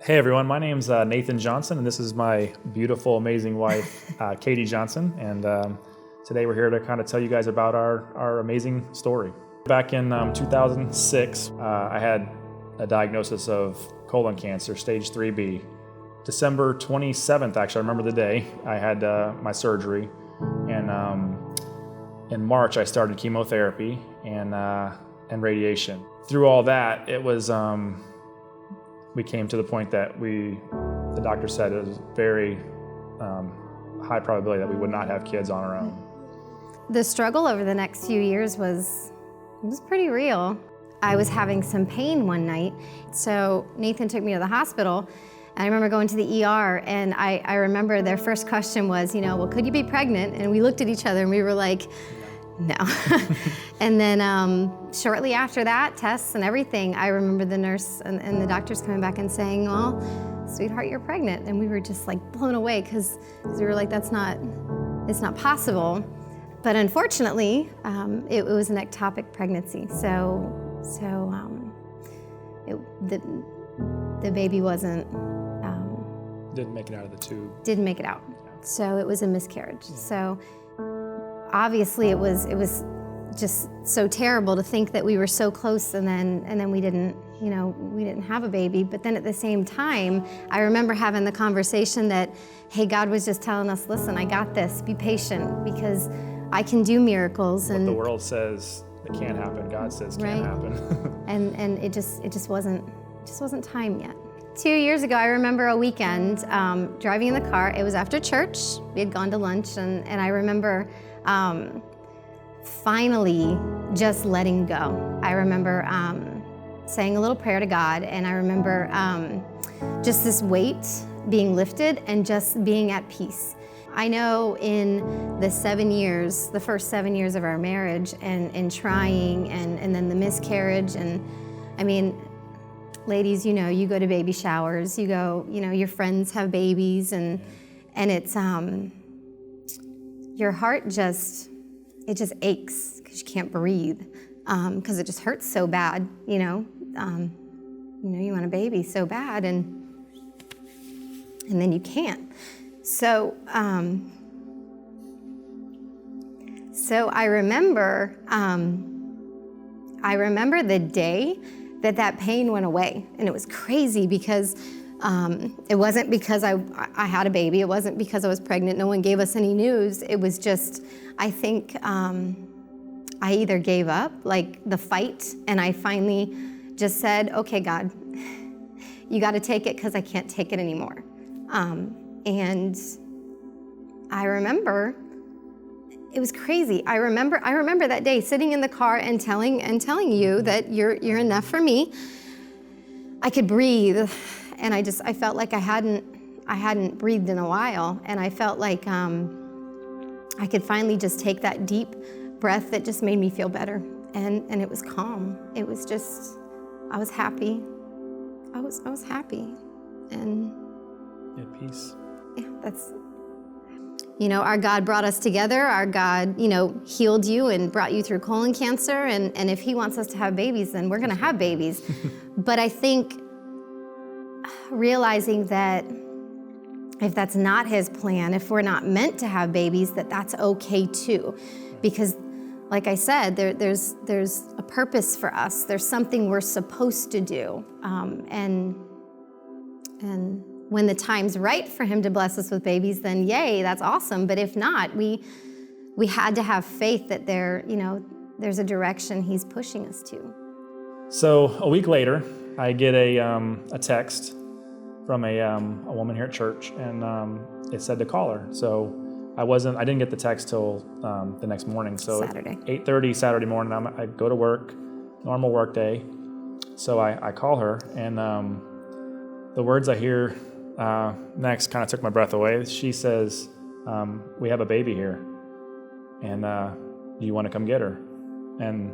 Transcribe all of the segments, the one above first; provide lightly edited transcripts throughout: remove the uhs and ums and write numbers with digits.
Hey everyone, my name's Nathan Johnson, and this is my beautiful, amazing wife, Katie Johnson. And today we're here to kind of tell you guys about our amazing story. Back in 2006, I had a diagnosis of colon cancer, stage 3B. December 27th, actually, I remember the day, I had my surgery. And in March, I started chemotherapy and radiation. Through all that, it was... we came to the point that the doctor said it was very high probability that we would not have kids on our own. The struggle over the next few years was pretty real. I was having some pain one night, so Nathan took me to the hospital, and I remember going to the ER, and I remember their first question was, well, could you be pregnant? And we looked at each other and we were like, no. And then shortly after that, tests and everything, I remember the nurse and the doctors coming back and saying, well, sweetheart, you're pregnant. And we were just like blown away because we were like, it's not possible. But unfortunately, it was an ectopic pregnancy. So the baby wasn't... Didn't make it out of the tube. Didn't make it out. So it was a miscarriage. Yeah. So obviously it was just so terrible to think that we were so close and then we didn't have a baby. But then at the same time, I remember having the conversation that, hey, God was just telling us, listen, I got this, be patient because I can do miracles. What the world says it can't happen, God says can't happen. and it just wasn't time yet. 2 years ago, I remember a weekend driving in the car. It was after church. We had gone to lunch, and I remember finally just letting go. I remember saying a little prayer to God, and I remember just this weight being lifted and just being at peace. I know in the first 7 years of our marriage and trying and then the miscarriage, and I mean, ladies, you go to baby showers, you go, your friends have babies, and it's, your heart just aches because you can't breathe, because it just hurts so bad, you want a baby so bad, and then you can't. So I remember the day that pain went away, and it was crazy because it wasn't because I had a baby, it wasn't because I was pregnant, no one gave us any news, it was just, I think I either gave up, like the fight, and I finally just said, okay, God, you gotta take it because I can't take it anymore. And I remember, it was crazy. I remember that day sitting in the car and telling you that you're enough for me. I could breathe, and I felt like I hadn't breathed in a while, and I felt like I could finally just take that deep breath that just made me feel better, and it was calm. It was just, I was happy. I was happy, and at peace. Yeah, that's. Our God brought us together. Our God, healed you and brought you through colon cancer. And if He wants us to have babies, then we're going to have babies. But I think realizing that if that's not His plan, if we're not meant to have babies, that's okay too. Because like I said, there's a purpose for us. There's something we're supposed to do. And when the time's right for Him to bless us with babies, then yay, that's awesome. But if not, we had to have faith that there's a direction He's pushing us to. So a week later, I get a text from a woman here at church, and it said to call her. So I didn't get the text till the next morning. So Saturday. 8:30 Saturday morning, I go to work, normal work day. So I call her, and the words I hear next kind of took my breath away. She says, we have a baby here, and do you want to come get her? And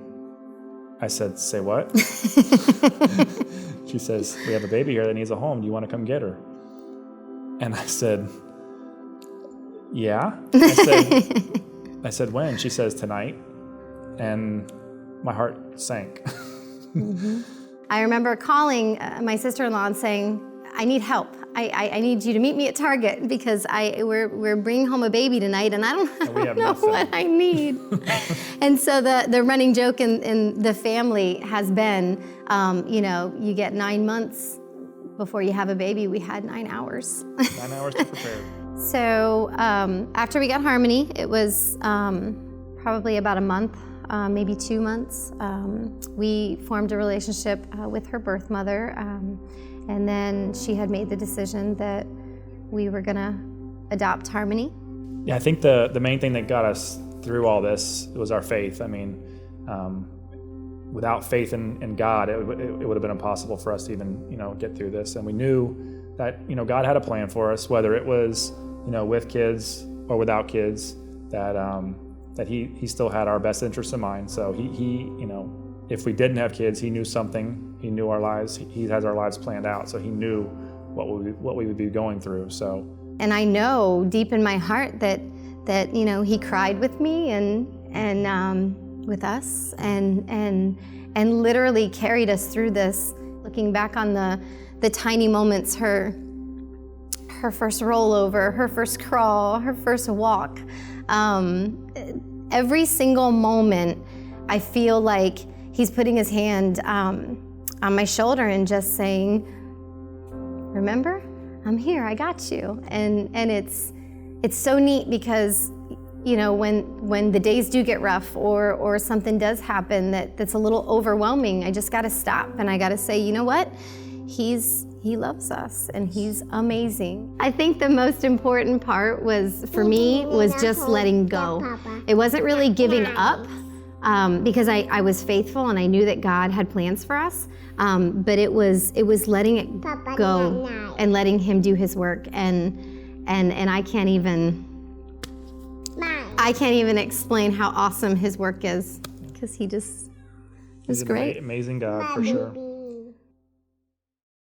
I said, say what? She says, we have a baby here that needs a home. Do you want to come get her? And I said, yeah. I said, when? She says, tonight. And my heart sank. Mm-hmm. I remember calling my sister-in-law and saying, I need help. I need you to meet me at Target because we're bringing home a baby tonight and I don't know what I need. And so the running joke in the family has been, you get 9 months before you have a baby. We had 9 hours. 9 hours to prepare. So after we got Harmony, it was probably about a month, maybe 2 months. We formed a relationship with her birth mother. And then she had made the decision that we were gonna adopt Harmony. Yeah, I think the main thing that got us through all this was our faith. I mean, without faith in God, it would have been impossible for us to even, get through this. And we knew that, God had a plan for us, whether it was, with kids or without kids, that he still had our best interests in mind. So he if we didn't have kids, he knew something. He knew our lives. He has our lives planned out. So he knew what we would be going through. So. And I know deep in my heart that he cried with me and with us and literally carried us through this. Looking back on the tiny moments, her first rollover, her first crawl, her first walk, every single moment, I feel like he's putting his hand on my shoulder and just saying, remember, I'm here, I got you. And it's so neat because, when the days do get rough or something does happen that's a little overwhelming, I just gotta stop and I gotta say, you know what? He loves us and he's amazing. I think the most important part for me was just letting go. It wasn't really giving up. Because I was faithful and I knew that God had plans for us, but it was letting it go and letting him do his work, and I can't even explain how awesome his work is because he just is great. Amazing God for sure.